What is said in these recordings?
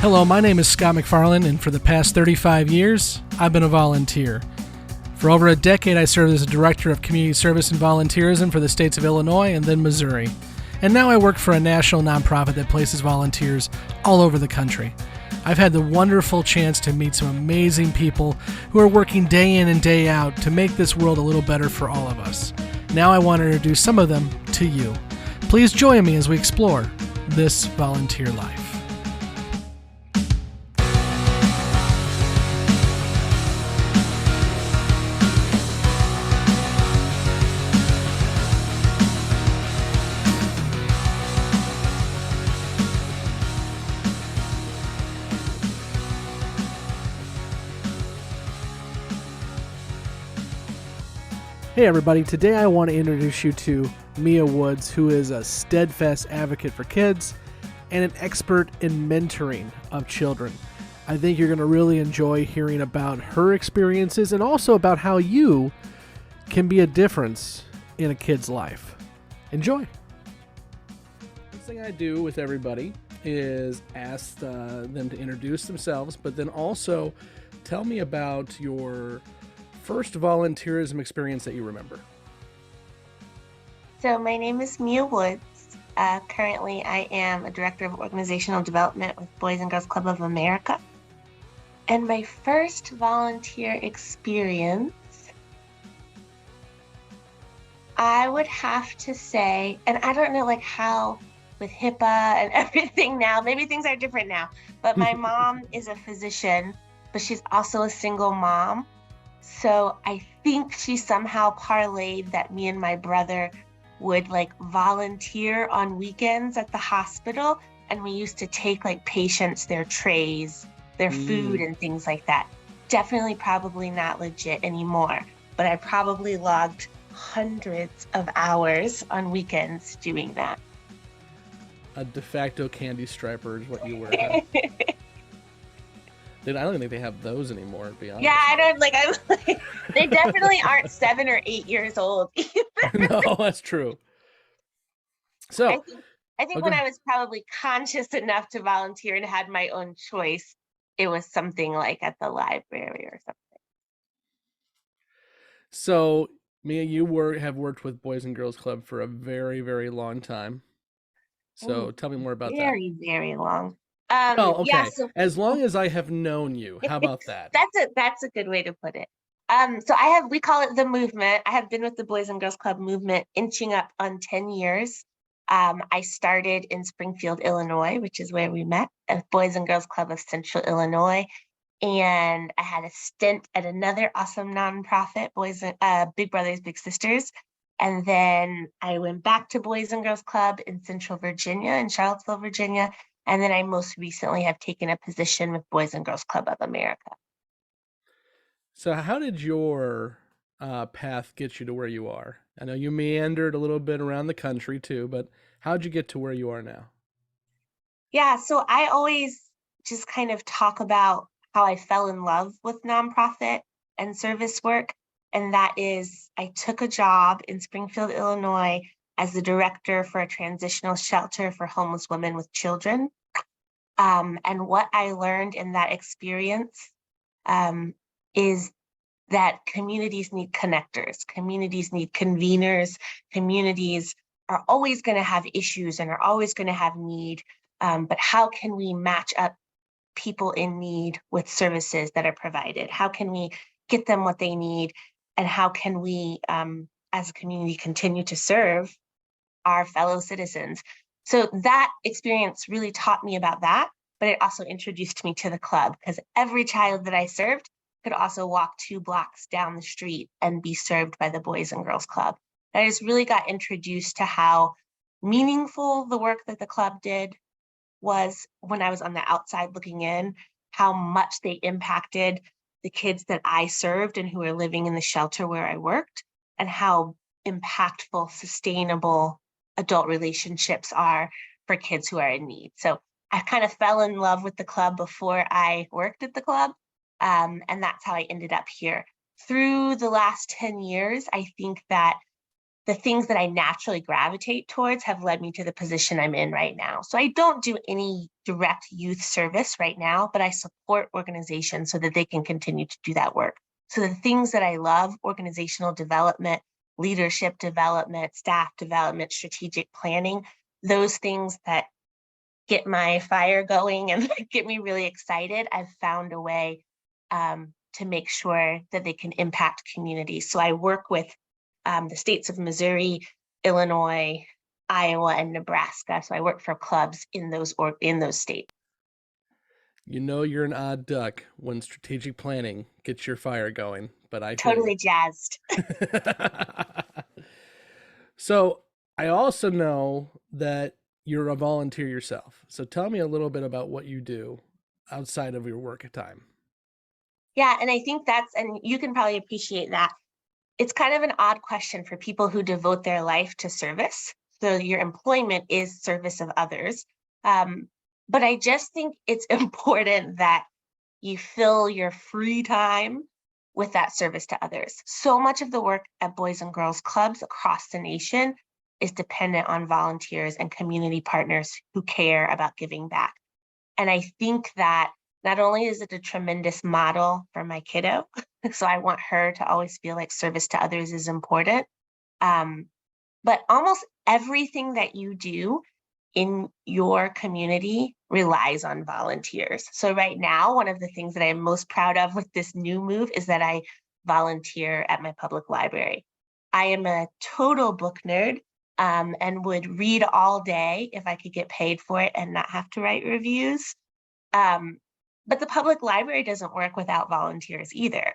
Hello, my name is Scott McFarland, and for the past 35 years, I've been a volunteer. For over a decade, I served as a director of community service and volunteerism for the states of Illinois and then Missouri. And now I work for a national nonprofit that places volunteers all over the country. I've had the wonderful chance to meet some amazing people who are working day in and day out to make this world a little better for all of us. Now I want to introduce some of them to you. Please join me as we explore this volunteer life. Hey everybody, today I want to introduce you to Mia Woods, who is a steadfast advocate for kids and an expert in mentoring of children. I think you're going to really enjoy hearing about her experiences and also about how you can be a difference in a kid's life. Enjoy! First thing I do with everybody is ask them to introduce themselves, but then also tell me about your first volunteerism experience that you remember. So my name is Mia Woods. Currently, I am a director of organizational development with Boys and Girls Club of America. And my first volunteer experience, I would have to say, and I don't know how with HIPAA and everything now, maybe things are different now, but my mom is a physician, but she's also a single mom. So I think she somehow parlayed that me and my brother would volunteer on weekends at the hospital. And we used to take patients, their trays, their food and things like that. Definitely probably not legit anymore, but I probably logged hundreds of hours on weekends doing that. A de facto candy striper is what you were. I don't think they have those anymore, to be honest. Yeah, I don't they definitely aren't 7 or 8 years old either. No, that's true. So I think when I was probably conscious enough to volunteer and had my own choice, it was something like at the library or something. So Mia, you have worked with Boys and Girls Club for a very, very long time. So tell me more about that. Very, very long. Oh, okay. Yeah, so, as long as I have known you, how about that? That's a good way to put it. So we call it the movement. I have been with the Boys and Girls Club movement inching up on 10 years. I started in Springfield, Illinois, which is where we met, at Boys and Girls Club of Central Illinois. And I had a stint at another awesome nonprofit, Big Brothers Big Sisters. And then I went back to Boys and Girls Club in Central Virginia, in Charlottesville, Virginia. And then I most recently have taken a position with Boys and Girls Club of America. So how did your path get you to where you are? I know you meandered a little bit around the country too, but how'd you get to where you are now? Yeah, so I always just kind of talk about how I fell in love with nonprofit and service work. And that is, I took a job in Springfield, Illinois, as the director for a transitional shelter for homeless women with children. And what I learned in that experience is that communities need connectors, communities need conveners, communities are always going to have issues and are always going to have need. But how can we match up people in need with services that are provided? How can we get them what they need? And how can we, as a community, continue to serve our fellow citizens? So that experience really taught me about that, but it also introduced me to the club, because every child that I served could also walk 2 blocks down the street and be served by the Boys and Girls Club. I just really got introduced to how meaningful the work that the club did was when I was on the outside looking in, how much they impacted the kids that I served and who were living in the shelter where I worked, and how impactful, sustainable adult relationships are for kids who are in need. So I kind of fell in love with the club before I worked at the club. And that's how I ended up here. Through the last 10 years, I think that the things that I naturally gravitate towards have led me to the position I'm in right now. So I don't do any direct youth service right now, but I support organizations so that they can continue to do that work. So the things that I love, organizational development, leadership development, staff development, strategic planning, those things that get my fire going and get me really excited, I've found a way to make sure that they can impact communities. So I work with the states of Missouri, Illinois, Iowa, and Nebraska. So I work for clubs in those states. You know you're an odd duck when strategic planning gets your fire going, but I hear you. Totally jazzed. So I also know that you're a volunteer yourself. So tell me a little bit about what you do outside of your work time. Yeah, and I think and you can probably appreciate that. It's kind of an odd question for people who devote their life to service. So your employment is service of others. Um, but I just think it's important that you fill your free time with that service to others. So much of the work at Boys and Girls Clubs across the nation is dependent on volunteers and community partners who care about giving back. And I think that not only is it a tremendous model for my kiddo, so I want her to always feel like service to others is important. Um, but almost everything that you do in your community relies on volunteers. So right now, one of the things that I'm most proud of with this new move is that I volunteer at my public library. I am a total book nerd, and would read all day if I could get paid for it and not have to write reviews. Um, but the public library doesn't work without volunteers either.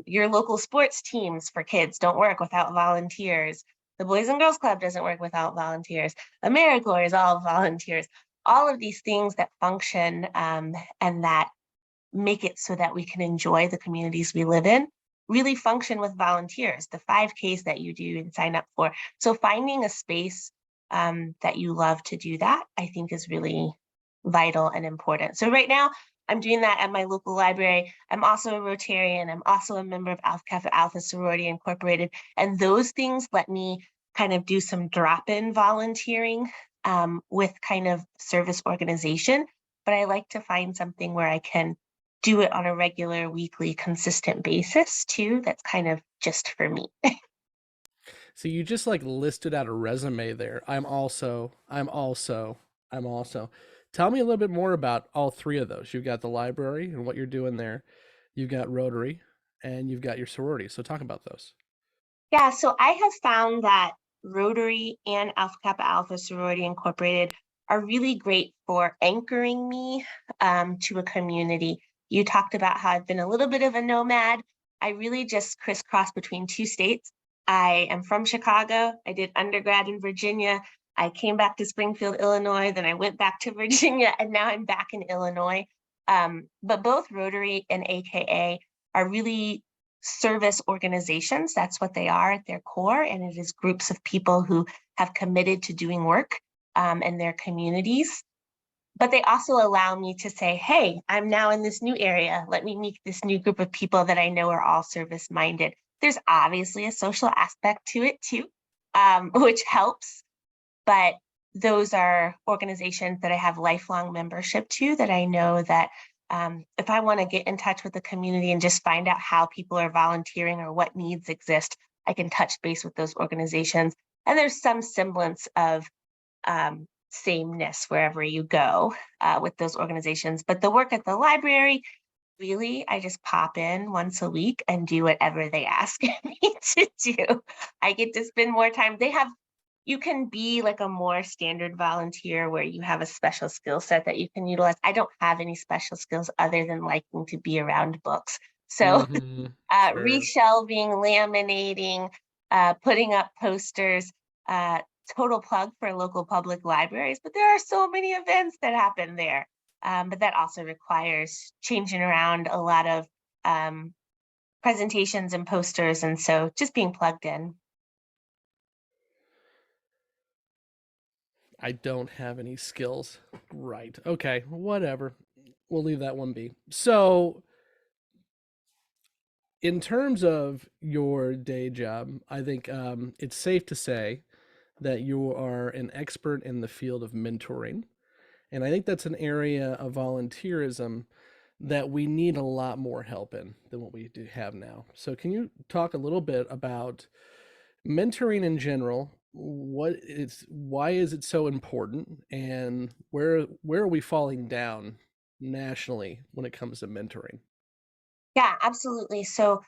Your local sports teams for kids don't work without volunteers. The Boys and Girls Club doesn't work without volunteers. AmeriCorps is all volunteers. All of these things that function and that make it so that we can enjoy the communities we live in really function with volunteers. The 5Ks that you do and sign up for. So finding a space that you love to do that, I think is really vital and important. So right now, I'm doing that at my local library. I'm also a Rotarian. I'm also a member of Alpha Kappa Alpha Sorority Incorporated. And those things let me kind of do some drop-in volunteering with kind of service organization. But I like to find something where I can do it on a regular, weekly, consistent basis too. That's kind of just for me. So you just like listed out a resume there. I'm also. Tell me a little bit more about all three of those. You've got the library and what you're doing there. You've got Rotary and you've got your sorority. So talk about those. Yeah, so I have found that Rotary and Alpha Kappa Alpha Sorority Incorporated are really great for anchoring me to a community. You talked about how I've been a little bit of a nomad. I really just crisscross between two states. I am from Chicago. I did undergrad in Virginia. I came back to Springfield, Illinois. Then I went back to Virginia, and now I'm back in Illinois. But both Rotary and AKA are really service organizations. That's what they are at their core. And it is groups of people who have committed to doing work in their communities. But they also allow me to say, hey, I'm now in this new area. Let me meet this new group of people that I know are all service minded. There's obviously a social aspect to it too, which helps. But those are organizations that I have lifelong membership to that I know that if I want to get in touch with the community and just find out how people are volunteering or what needs exist, I can touch base with those organizations. And there's some semblance of sameness wherever you go with those organizations. But the work at the library, really, I just pop in once a week and do whatever they ask me to do. I get to spend more time. You can be like a more standard volunteer where you have a special skill set that you can utilize. I don't have any special skills other than liking to be around books. So Mm-hmm. Sure. reshelving, laminating, putting up posters, uh, total plug for local public libraries, but there are so many events that happen there. But that also requires changing around a lot of presentations and posters. And so just being plugged in. I don't have any skills. Right. Okay. Whatever. We'll leave that one be. So In terms of your day job, I think it's safe to say that you are an expert in the field of mentoring. And I think that's an area of volunteerism that we need a lot more help in than what we do have now. So, can you talk a little bit about mentoring in general? Why is it so important, and where are we falling down nationally when it comes to mentoring? Yeah, absolutely. So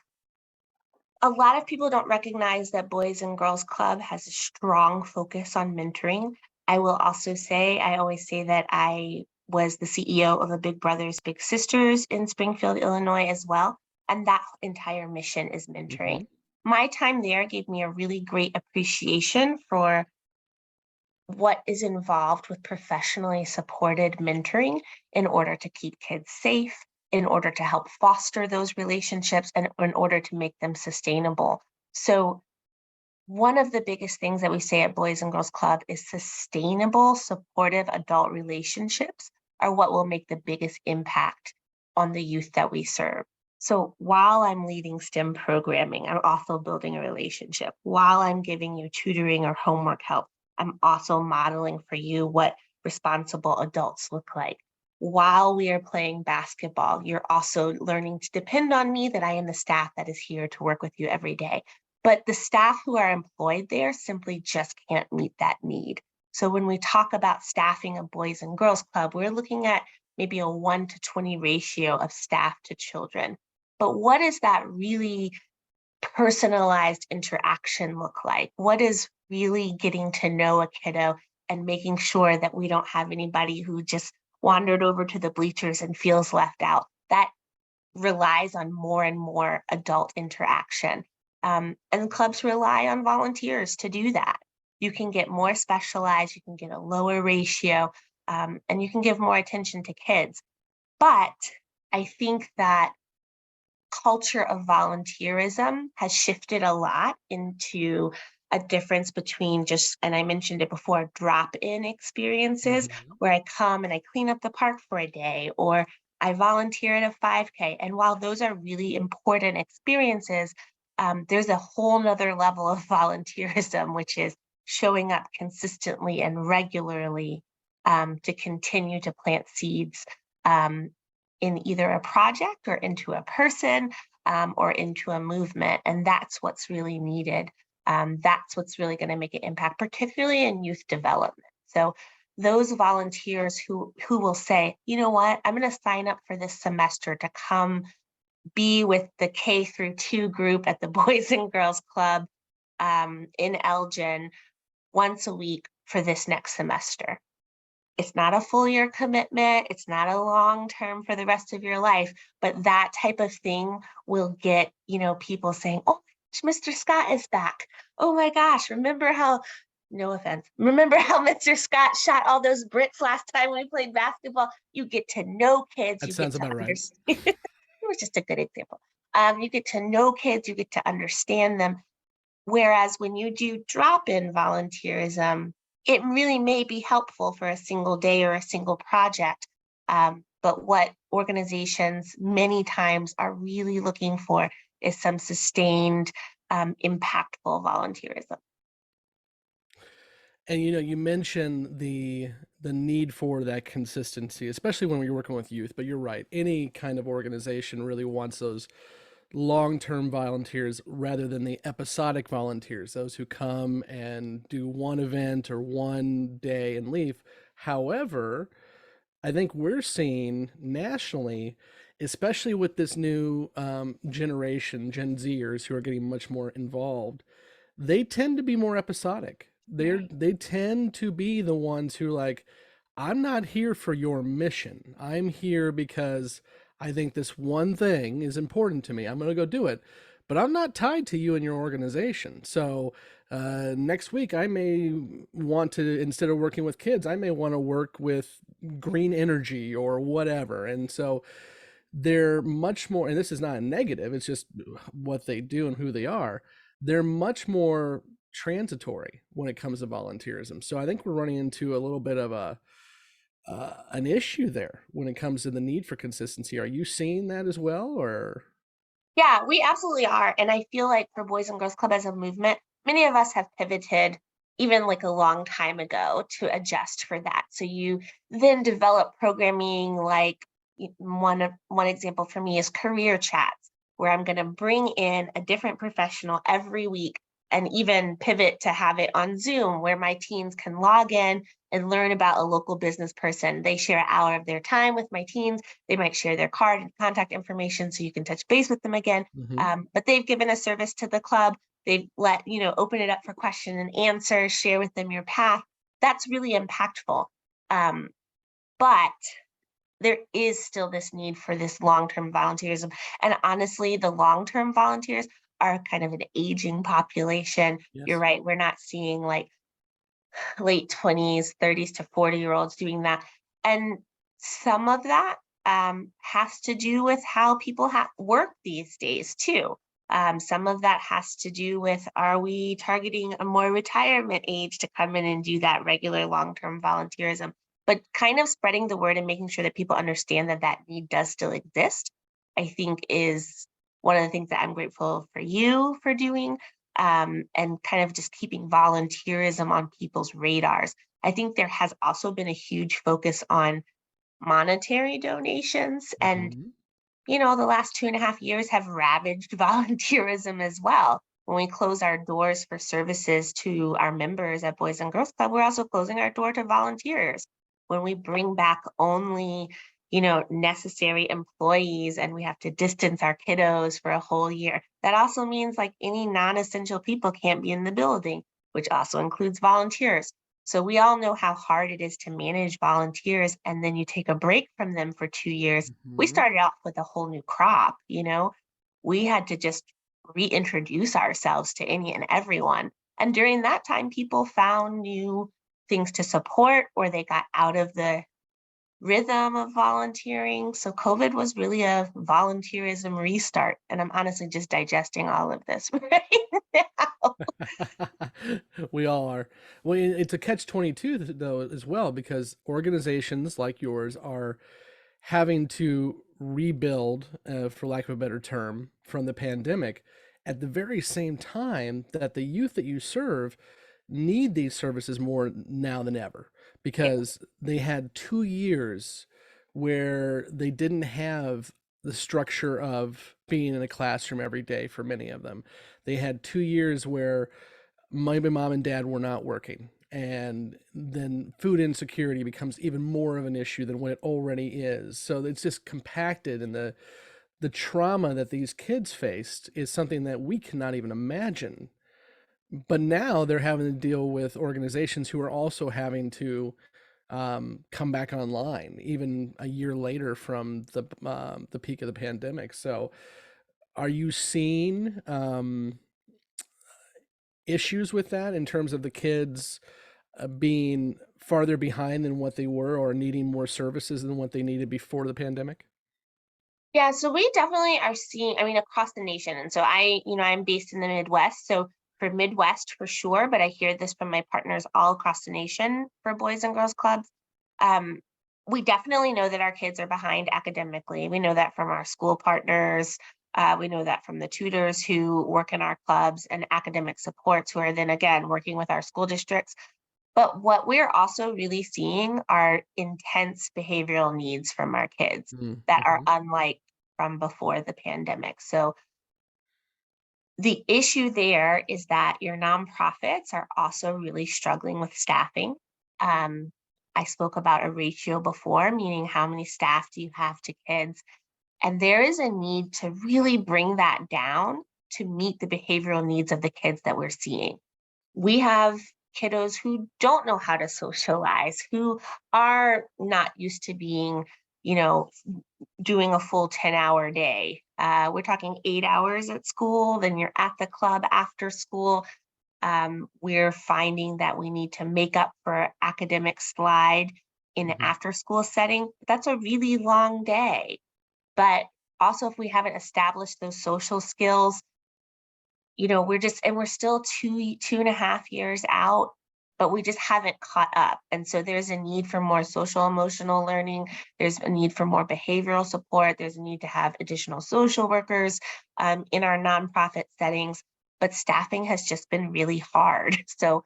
a lot of people don't recognize that Boys and Girls Club has a strong focus on mentoring. I will also say, I always say that I was the CEO of a Big Brothers Big Sisters in Springfield, Illinois as well. And that entire mission is mentoring. Hmm. My time there gave me a really great appreciation for what is involved with professionally supported mentoring in order to keep kids safe, in order to help foster those relationships, and in order to make them sustainable. So, one of the biggest things that we say at Boys and Girls Club is sustainable, supportive adult relationships are what will make the biggest impact on the youth that we serve. So while I'm leading STEM programming, I'm also building a relationship. While I'm giving you tutoring or homework help, I'm also modeling for you what responsible adults look like. While we are playing basketball, you're also learning to depend on me, that I am the staff that is here to work with you every day. But the staff who are employed there simply just can't meet that need. So when we talk about staffing a Boys and Girls Club, we're looking at maybe a 1 to 20 ratio of staff to children. But what does that really personalized interaction look like? What is really getting to know a kiddo and making sure that we don't have anybody who just wandered over to the bleachers and feels left out? That relies on more and more adult interaction. And clubs rely on volunteers to do that. You can get more specialized, you can get a lower ratio, and you can give more attention to kids. But I think that culture of volunteerism has shifted a lot into a difference between just, and I mentioned it before, drop in experiences Hmm. where I come and I clean up the park for a day, or I volunteer at a 5K. And while those are really important experiences, there's a whole nother level of volunteerism, which is showing up consistently and regularly to continue to plant seeds um, in either a project or into a person or into a movement. And that's what's really needed. That's what's really going to make an impact, particularly in youth development. So those volunteers who will say, you know what, I'm going to sign up for this semester to come be with the K through 2 group at the Boys and Girls Club in Elgin once a week for this next semester. It's not a full year commitment. It's not a long term for the rest of your life, but that type of thing will get, people saying, "Oh, Mr. Scott is back. Oh my gosh, remember how, no offense, remember how Mr. Scott shot all those Brits last time we played basketball?" You get to know kids, That you get sounds to about right. understand. It was just a good example. You get to know kids, you get to understand them. Whereas when you do drop-in volunteerism, it really may be helpful for a single day or a single project. But what organizations many times are really looking for is some sustained, impactful volunteerism. And you mentioned the need for that consistency, especially when we're working with youth. But you're right. Any kind of organization really wants those long-term volunteers rather than the episodic volunteers, those who come and do one event or one day and leave. However, I think we're seeing nationally, especially with this new generation, Gen Zers, who are getting much more involved, they tend to be more episodic. Right. They tend to be the ones who like, I'm not here for your mission. I'm here because I think this one thing is important to me. I'm going to go do it, but I'm not tied to you and your organization. So next week, I may want to, instead of working with kids, I may want to work with green energy or whatever. And so they're much more, and this is not a negative, it's just what they do and who they are. They're much more transitory when it comes to volunteerism. So I think we're running into a little bit of a an issue there when it comes to the need for consistency. Are you seeing that as well, or? Yeah, we absolutely are. And I feel like for Boys and Girls Club as a movement, many of us have pivoted even like a long time ago to adjust for that. So you then develop programming like one example for me is career chats, where I'm going to bring in a different professional every week and even pivot to have it on Zoom where my teens can log in and learn about a local business person. They share an hour of their time with my teens. They might share their card and contact information so you can touch base with them again. Hmm. But they've given a service to the club. They've let, open it up for question and answer, share with them your path. That's really impactful. Um, but there is still this need for this long-term volunteerism. And honestly, the long-term volunteers are kind of an aging population. You're Yes. right. We're not seeing like late 20s, 30s to 40-year-olds doing that. And some of that has to do with how people work these days, too. Some of that has to do with, are we targeting a more retirement age to come in and do that regular long-term volunteerism? But kind of spreading the word and making sure that people understand that that need does still exist, I think is one of the things that I'm grateful for you for doing, and kind of just keeping volunteerism on people's radars. I think there has also been a huge focus on monetary donations. And, Hmm. the last 2.5 years have ravaged volunteerism as well. When we close our doors for services to our members at Boys and Girls Club, we're also closing our door to volunteers. When we bring back only, necessary employees and we have to distance our kiddos for a whole year, that also means like any non-essential people can't be in the building, which also includes volunteers. So we all know how hard it is to manage volunteers, and then you take a break from them for 2 years. We Hmm. started off with a whole new crop. We had to just reintroduce ourselves to any and everyone. And during that time, people found new things to support or they got out of the rhythm of volunteering. So COVID was really a volunteerism restart. And I'm honestly just digesting all of this right now. We all are. Well, it's a catch 22 though as well because organizations like yours are having to rebuild, for lack of a better term, from the pandemic at the very same time that the youth that you serve need these services more now than ever Yeah. because they had 2 years where they didn't have the structure of being in a classroom every day for many of them. They had 2 years where maybe mom and dad were not working. And then food insecurity becomes even more of an issue than what it already is. So it's just compacted, and the trauma that these kids faced is something that we cannot even imagine. But now they're having to deal with organizations who are also having to come back online, even a year later from the peak of the pandemic. So, are you seeing issues with that in terms of the kids being farther behind than what they were or needing more services than what they needed before the pandemic? Yeah, so we definitely are seeing, I mean, across the nation. And so I'm based in the Midwest. So for Midwest for sure, but I hear this from my partners all across the nation for Boys and Girls Clubs. Um, we definitely know that our kids are behind academically. We know that from our school partners. We know that from the tutors who work in our clubs and academic supports who are then again working with our school districts. But what we're also really seeing are intense behavioral needs from our kids that are Mm-hmm. unlike from before the pandemic. So the issue there is that your nonprofits are also really struggling with staffing. Um, I spoke about a ratio before, meaning how many staff do you have to kids? And there is a need to really bring that down to meet the behavioral needs of the kids that we're seeing. We have kiddos who don't know how to socialize, who are not used to being, you know, doing a full 10-hour day. We're talking 8 hours at school, then you're at the club after school. We're finding that we need to make up for academic slide in an Mm-hmm. after school setting. That's a really long day. But also, if we haven't established those social skills, we're still 2.5 years out but we just haven't caught up. And so there's a need for more social emotional learning. There's a need for more behavioral support. There's a need to have additional social workers in our nonprofit settings, but staffing has just been really hard. So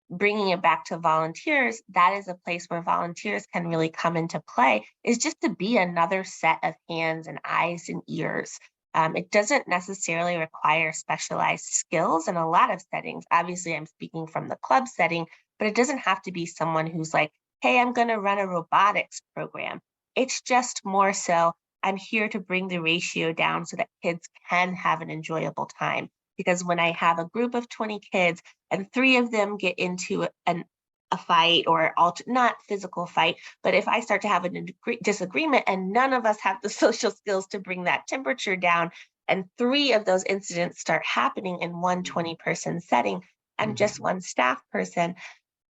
bringing it back to volunteers, that is a place where volunteers can really come into play, is just to be another set of hands and eyes and ears. It doesn't necessarily require specialized skills in a lot of settings. Obviously, I'm speaking from the club setting, but it doesn't have to be someone who's like, hey, I'm going to run a robotics program. It's just more so, I'm here to bring the ratio down so that kids can have an enjoyable time. Because when I have a group of 20 kids, and 3 of them get into a fight or not physical fight, but if I start to have a disagreement and none of us have the social skills to bring that temperature down, and 3 of those incidents start happening in one 20-person setting and just one staff person,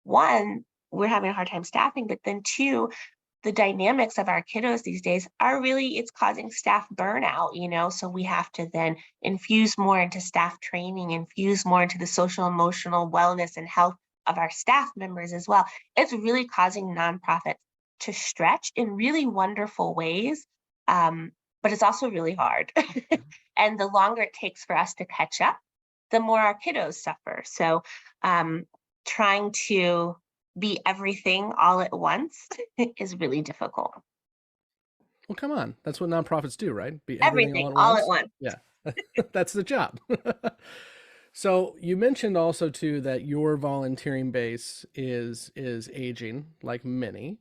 one, we're having a hard time staffing, but then 2, the dynamics of our kiddos these days are really, it's causing staff burnout, so we have to then infuse more into staff training, infuse more into the social emotional wellness and health of our staff members as well. It's really causing nonprofits to stretch in really wonderful ways, but it's also really hard. And the longer it takes for us to catch up, the more our kiddos suffer. So trying to be everything all at once is really difficult. Well, come on. That's what nonprofits do, right? Be everything all Everything at all at once. once. Yeah. That's the job. So you mentioned also too that your volunteering base is aging, like many.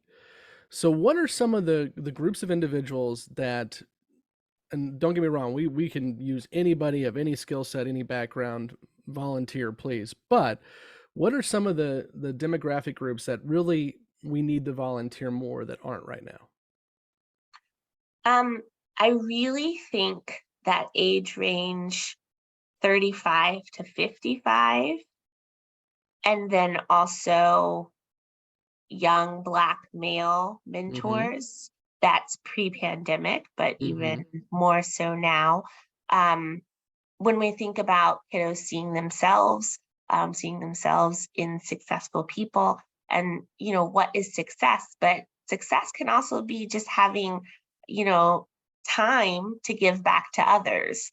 So what are some of the groups of individuals that, and don't get me wrong, we can use anybody of any skill set, any background, volunteer, please. But what are some of the demographic groups that really we need to volunteer more that aren't right now? I really think that age range 35 to 55, and then also young Black male Mm-hmm. mentors. That's pre-pandemic, but Mm-hmm. even more so now. Um, when we think about kiddos seeing themselves in successful people, and what is success? But success can also be just having, you know, time to give back to others.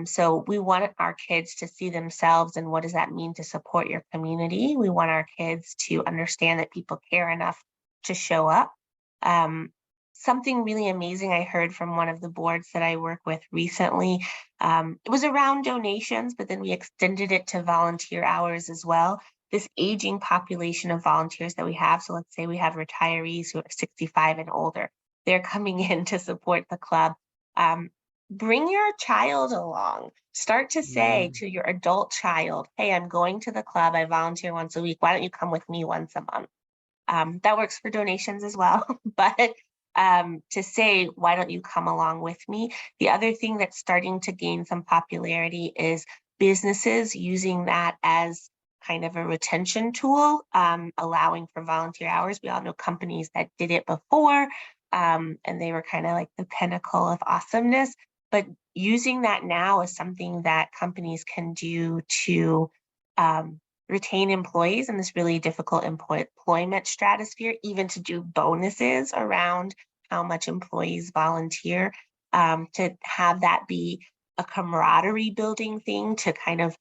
So we want our kids to see themselves, and what does that mean to support your community? We want our kids to understand that people care enough to show up. Um, Something really amazing I heard from one of the boards that I work with recently, it was around donations, but then we extended it to volunteer hours as well. This aging population of volunteers that we have, so let's say we have retirees who are 65 and older, they're coming in to support the club. Um, Bring your child along. Start to say Mm. to your adult child, hey, I'm going to the club. I volunteer once a week. Why don't you come with me once a month? That works for donations as well. But to say, why don't you come along with me? The other thing that's starting to gain some popularity is businesses using that as kind of a retention tool, allowing for volunteer hours. We all know companies that did it before, and they were kind of like the pinnacle of awesomeness. But using that now is something that companies can do to um, retain employees in this really difficult employment stratosphere, even to do bonuses around how much employees volunteer, to have that be a camaraderie building thing, to kind of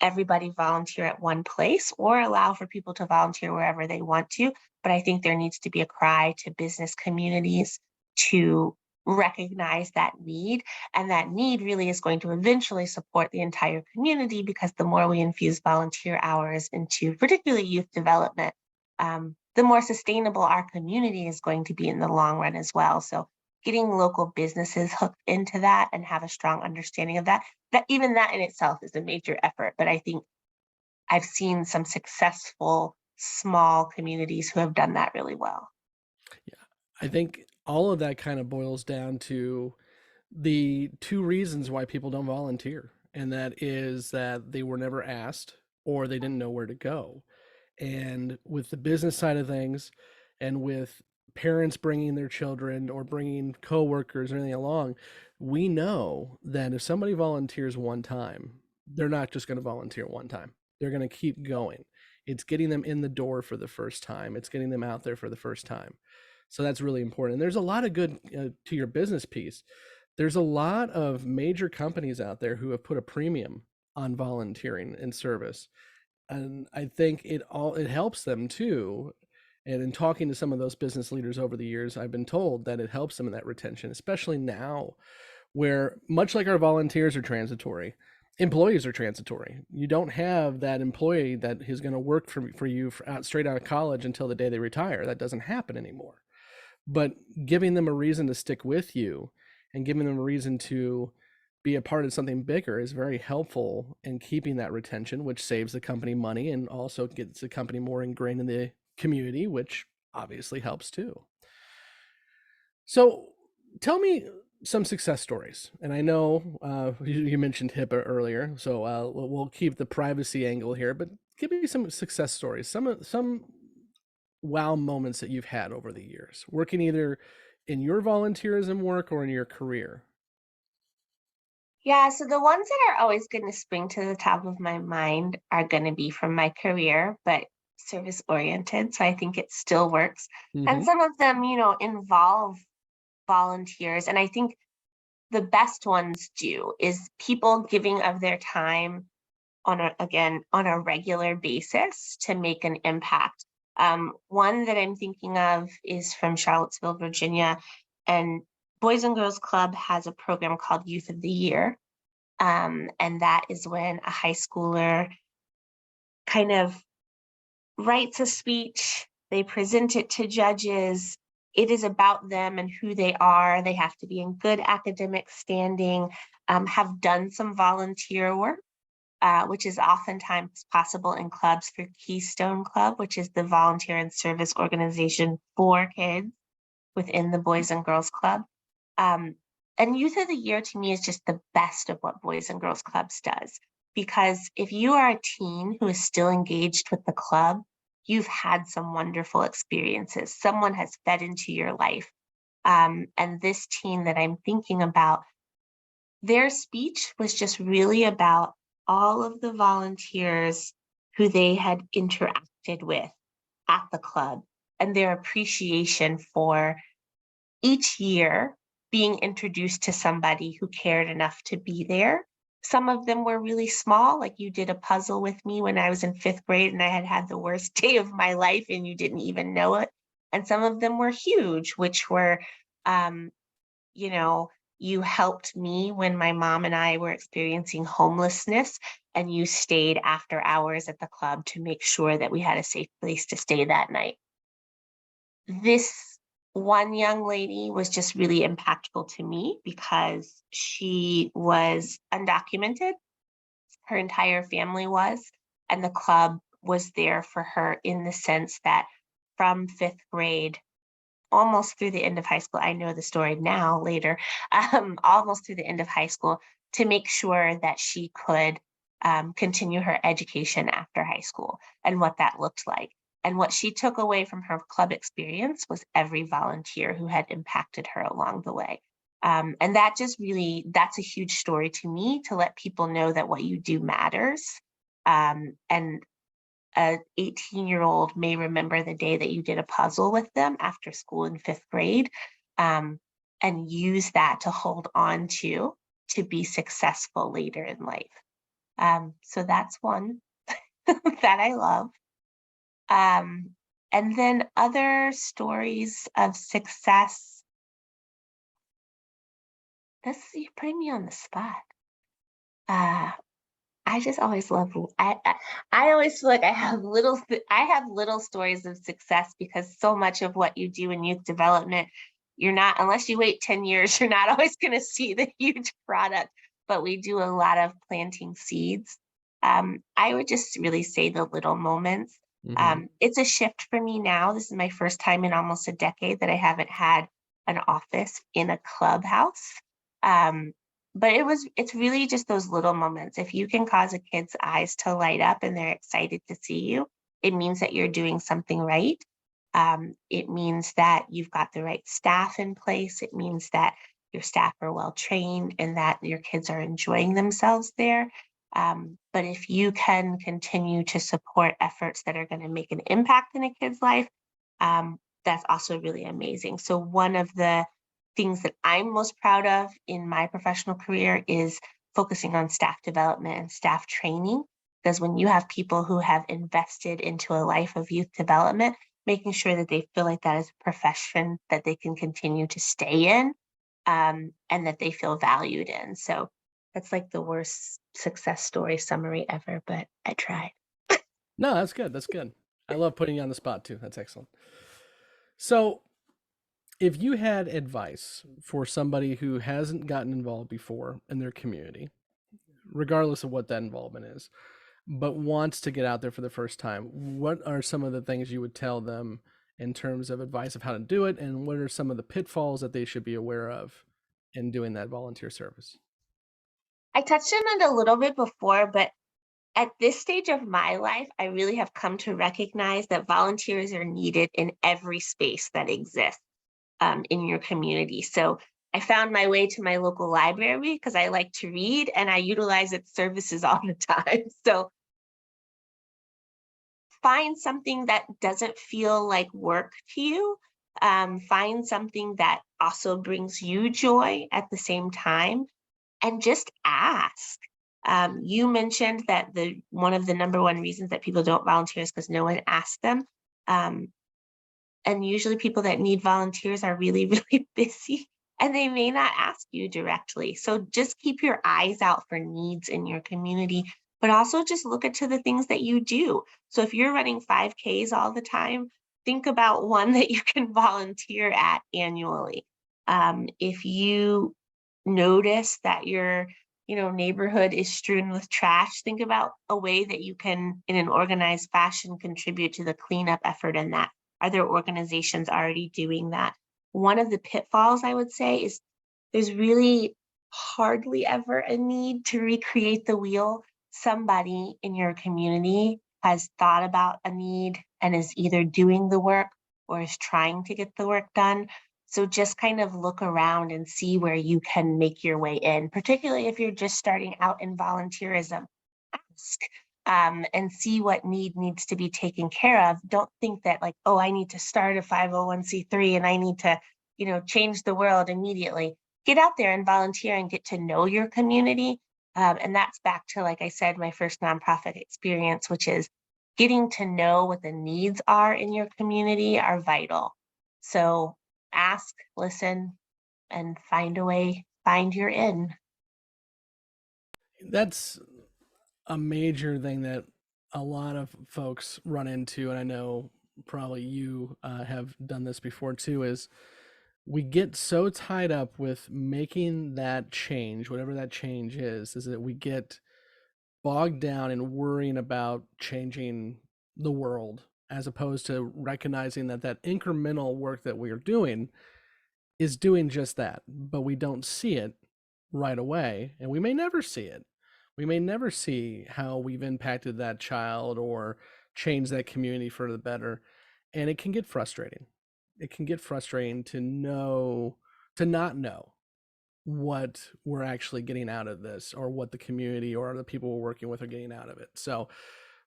everybody volunteer at one place or allow for people to volunteer wherever they want to. But I think there needs to be a cry to business communities to recognize that need. And that need really is going to eventually support the entire community, because the more we infuse volunteer hours into particularly youth development, the more sustainable our community is going to be in the long run as well. So getting local businesses hooked into that and have a strong understanding of that, that even that in itself is a major effort. But I think I've seen some successful small communities who have done that really well. Yeah. I think all of that kind of boils down to the two reasons why people don't volunteer. And that is that they were never asked or they didn't know where to go. And with the business side of things, and with parents bringing their children or bringing coworkers or anything along, we know that if somebody volunteers one time, they're not just going to volunteer one time. They're going to keep going. It's getting them in the door for the first time. It's getting them out there for the first time. So that's really important. And there's a lot of good to your business piece. There's a lot of major companies out there who have put a premium on volunteering and service. And I think it helps them too. And in talking to some of those business leaders over the years, I've been told that it helps them in that retention, especially now, where much like our volunteers are transitory, employees are transitory. You don't have that employee that is going to work for you straight out of college until the day they retire. That doesn't happen anymore. But giving them a reason to stick with you and giving them a reason to be a part of something bigger is very helpful in keeping that retention, which saves the company money and also gets the company more ingrained in the community, which obviously helps too. So tell me some success stories. And I know you mentioned HIPAA earlier, so we'll keep the privacy angle here, but give me some success stories, some wow moments that you've had over the years, working either in your volunteerism work or in your career. Yeah, so the ones that are always going to spring to the top of my mind are going to be from my career, but service oriented. So I think it still works. And Mm-hmm. some of them, involve volunteers. And I think the best ones do is people giving of their time on a regular basis to make an impact. One that I'm thinking of is from Charlottesville, Virginia, and Boys and Girls Club has a program called Youth of the Year. And that is when a high schooler kind of writes a speech, they present it to judges. It is about them and who they are. They have to be in good academic standing, have done some volunteer work, which is oftentimes possible in clubs for Keystone Club, which is the volunteer and service organization for kids within the Boys and Girls Club. And Youth of the Year to me is just the best of what Boys and Girls Clubs does. Because if you are a teen who is still engaged with the club, you've had some wonderful experiences. Someone has fed into your life. And this teen that I'm thinking about, their speech was just really about all of the volunteers who they had interacted with at the club and their appreciation for each year being introduced to somebody who cared enough to be there. Some of them were really small, like you did a puzzle with me when I was in 5th grade and I had had the worst day of my life and you didn't even know it. And some of them were huge, which were, you know, you helped me when my mom and I were experiencing homelessness, and you stayed after hours at the club to make sure that we had a safe place to stay that night. This one young lady was just really impactful to me because she was undocumented. Her entire family was, and the club was there for her in the sense that from 5th grade almost through the end of high school, I know the story now later, almost through the end of high school, to make sure that she could continue her education after high school and what that looked like. And what she took away from her club experience was every volunteer who had impacted her along the way. And that just really, that's a huge story to me, to let people know that what you do matters. And a 18-year-old may remember the day that you did a puzzle with them after school in 5th grade, and use that to hold on to be successful later in life. So that's one that I love. And then other stories of success. You're putting me on the spot. I just always love. I always feel like I have little stories of success, because so much of what you do in youth development, you're not, unless you wait 10 years, you're not always going to see the huge product. But we do a lot of planting seeds. I would just really say the little moments. Mm-hmm. It's a shift for me now. This is my first time in almost a decade that I haven't had an office in a clubhouse. But it's really just those little moments. If you can cause a kid's eyes to light up and they're excited to see you, it means that you're doing something right. It means that you've got the right staff in place. It means that your staff are well trained and that your kids are enjoying themselves there. But if you can continue to support efforts that are going to make an impact in a kid's life, that's also really amazing. So one of the things that I'm most proud of in my professional career is focusing on staff development and staff training. Because when you have people who have invested into a life of youth development, making sure that they feel like that is a profession that they can continue to stay in, and that they feel valued in. So that's like the worst success story summary ever, but I tried. No, that's good. That's good. I love putting you on the spot too. That's excellent. So, if you had advice for somebody who hasn't gotten involved before in their community, regardless of what that involvement is, but wants to get out there for the first time, what are some of the things you would tell them in terms of advice of how to do it? And what are some of the pitfalls that they should be aware of in doing that volunteer service? I touched on it a little bit before, but at this stage of my life, I really have come to recognize that volunteers are needed in every space that exists, in your community. So I found my way to my local library because I like to read and I utilize its services all the time. So find something that doesn't feel like work to you. Find something that also brings you joy at the same time, and just ask. You mentioned that the one of the number one reasons that people don't volunteer is because no one asks them. Um, and usually people that need volunteers are really, really busy and they may not ask you directly. So just keep your eyes out for needs in your community, but also just look into the things that you do. So if you're running 5Ks all the time, think about one that you can volunteer at annually. If you notice that your neighborhood is strewn with trash, think about a way that you can in an organized fashion contribute to the cleanup effort in that. Are there organizations already doing that? One of the pitfalls I would say is there's really hardly ever a need to recreate the wheel. Somebody in your community has thought about a need and is either doing the work or is trying to get the work done. So just kind of look around and see where you can make your way in, particularly if you're just starting out in volunteerism. Ask, and see what need needs to be taken care of. Don't think that like, oh, I need to start a 501(c)(3) and I need to, change the world immediately. Get out there and volunteer and get to know your community. And that's back to, like I said, my first nonprofit experience, which is getting to know what the needs are in your community are vital. So ask, listen, and find a way, find your in. That's a major thing that a lot of folks run into, and I know probably you have done this before too, is we get so tied up with making that change, whatever that change is that we get bogged down in worrying about changing the world as opposed to recognizing that that incremental work that we are doing is doing just that, but we don't see it right away, and we may never see it. We may never see how we've impacted that child or changed that community for the better, and it can get frustrating. It can get frustrating to not know what we're actually getting out of this or what the community or the people we're working with are getting out of it. So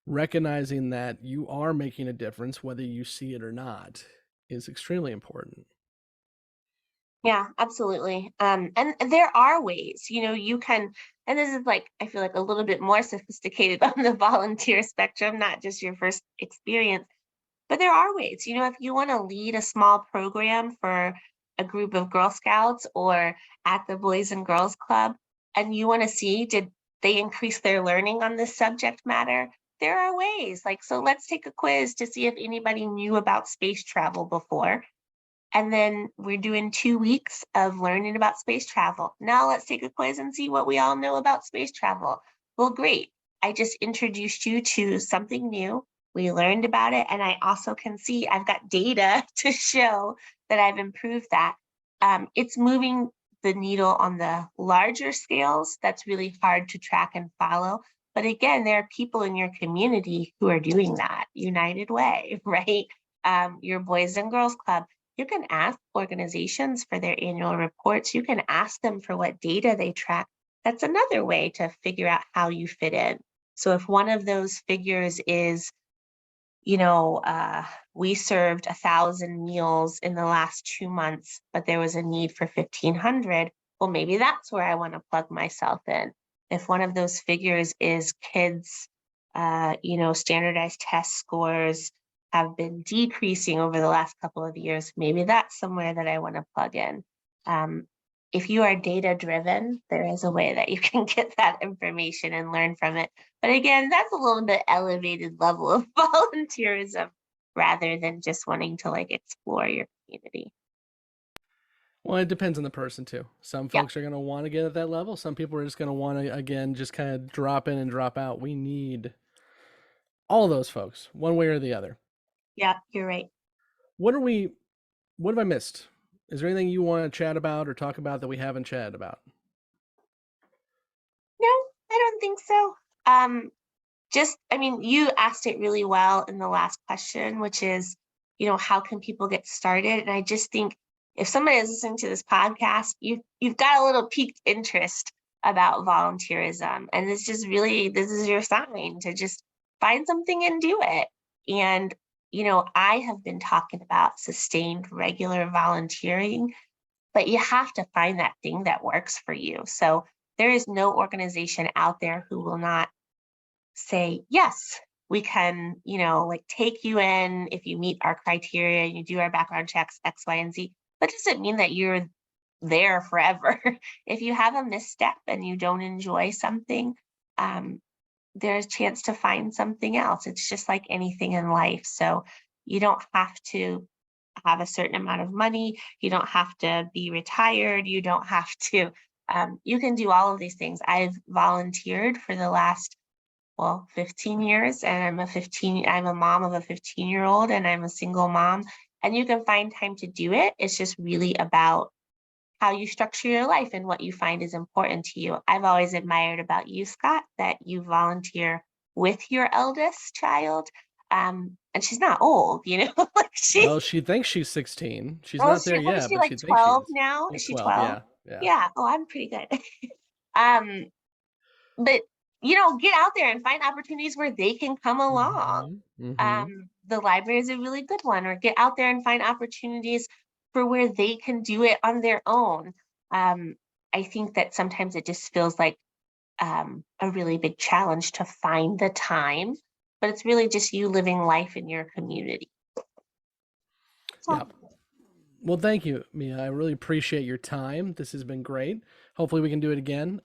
recognizing that you are making a difference, whether you see it or not, is extremely important. Yeah, absolutely. And there are ways, you can, and this is like, I feel like a little bit more sophisticated on the volunteer spectrum, not just your first experience, but there are ways, if you want to lead a small program for a group of Girl Scouts or at the Boys and Girls Club, and you want to see, did they increase their learning on this subject matter? There are ways, like, so let's take a quiz to see if anybody knew about space travel before. And then we're doing 2 weeks of learning about space travel. Now let's take a quiz and see what we all know about space travel. Well, great. I just introduced you to something new. We learned about it. And I also can see I've got data to show that I've improved that. It's moving the needle on the larger scales. That's really hard to track and follow. But again, there are people in your community who are doing that. United Way, right? Your Boys and Girls Club. You can ask organizations for their annual reports. You can ask them for what data they track. that's another way to figure out how you fit in. So if one of those figures is, we served 1,000 meals in the last 2 months, but there was a need for 1,500. Well, maybe that's where I want to plug myself in. If one of those figures is kids, standardized test scores have been decreasing over the last couple of years, maybe that's somewhere that I want to plug in. If you are data driven, there is a way that you can get that information and learn from it. But again, that's a little bit elevated level of volunteerism rather than just wanting to explore your community. Well, it depends on the person too. Some Yeah. folks are going to want to get at that level. Some people are just going to want to, again, just kind of drop in and drop out. We need all of those folks, one way or the other. Yeah, you're right. What have I missed? Is there anything you want to chat about or talk about that we haven't chatted about? No, I don't think so. You asked it really well in the last question, which is, how can people get started? And I just think if somebody is listening to this podcast, you've got a little piqued interest about volunteerism. And it's just really, this is your sign to just find something and do it. And, I have been talking about sustained regular volunteering, but you have to find that thing that works for you. So there is no organization out there who will not say, yes, we can, take you in if you meet our criteria and you do our background checks, X, Y, and Z. That doesn't mean that you're there forever. If you have a misstep and you don't enjoy something, there's a chance to find something else. It's just like anything in life. So you don't have to have a certain amount of money. You don't have to be retired. You don't have to, you can do all of these things. I've volunteered for the last 15 years, and I'm a mom of a 15-year-old, and I'm a single mom, and you can find time to do it. It's just really about how you structure your life and what you find is important to you. I've always admired about you, Scott, that you volunteer with your eldest child. And she's not old, Well, she thinks she's 16. She's not there what is yet, she, but like she thinks she 12 is. now? She's Is she 12, 12? yeah. Yeah. Oh, I'm pretty good. But get out there and find opportunities where they can come along. The library is a really good one, or get out there and find opportunities for where they can do it on their own. I think that sometimes it just feels like a really big challenge to find the time, but it's really just you living life in your community. So, Yeah. Well, thank you, Mia. I really appreciate your time. This has been great. Hopefully we can do it again.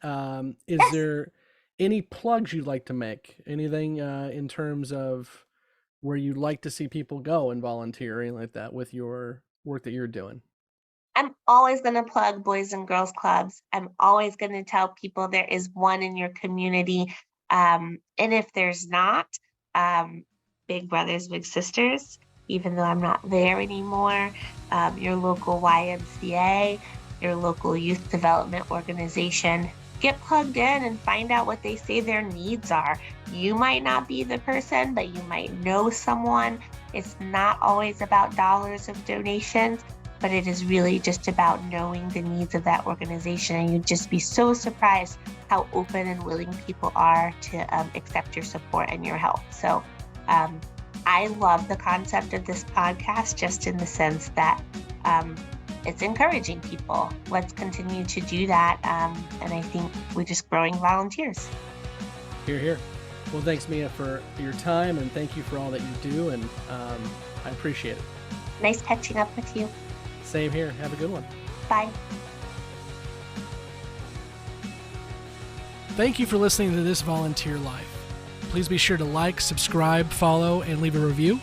Is yes. there any plugs you'd like to make? Anything in terms of where you'd like to see people go and volunteering like that with your work that you're doing? I'm always going to plug Boys and Girls Clubs. I'm always going to tell people there is one in your community. And if there's not, Big Brothers, Big Sisters, even though I'm not there anymore, your local YMCA, your local youth development organization, get plugged in and find out what they say their needs are. You might not be the person, but you might know someone. It's not always about dollars of donations, but it is really just about knowing the needs of that organization. And you'd just be so surprised how open and willing people are to accept your support and your help. So I love the concept of this podcast, just in the sense that it's encouraging people. Let's continue to do that. And I think we're just growing volunteers. Hear, hear. Well, thanks, Mia, for your time, and thank you for all that you do, and I appreciate it. Nice catching up with you. Same here. Have a good one. Bye. Thank you for listening to This Volunteer Life. Please be sure to like, subscribe, follow, and leave a review.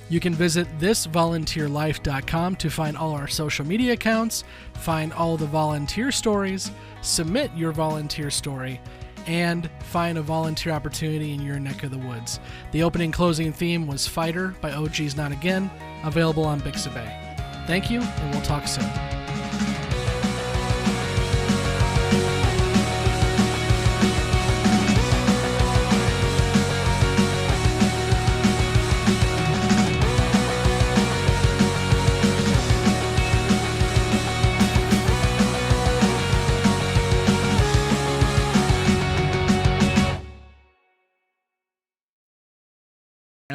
You can visit thisvolunteerlife.com to find all our social media accounts, find all the volunteer stories, submit your volunteer story, and find a volunteer opportunity in your neck of the woods. The opening closing theme was Fighter by OG's Not Again, available on Bixabay. Thank you, and we'll talk soon.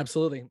Absolutely.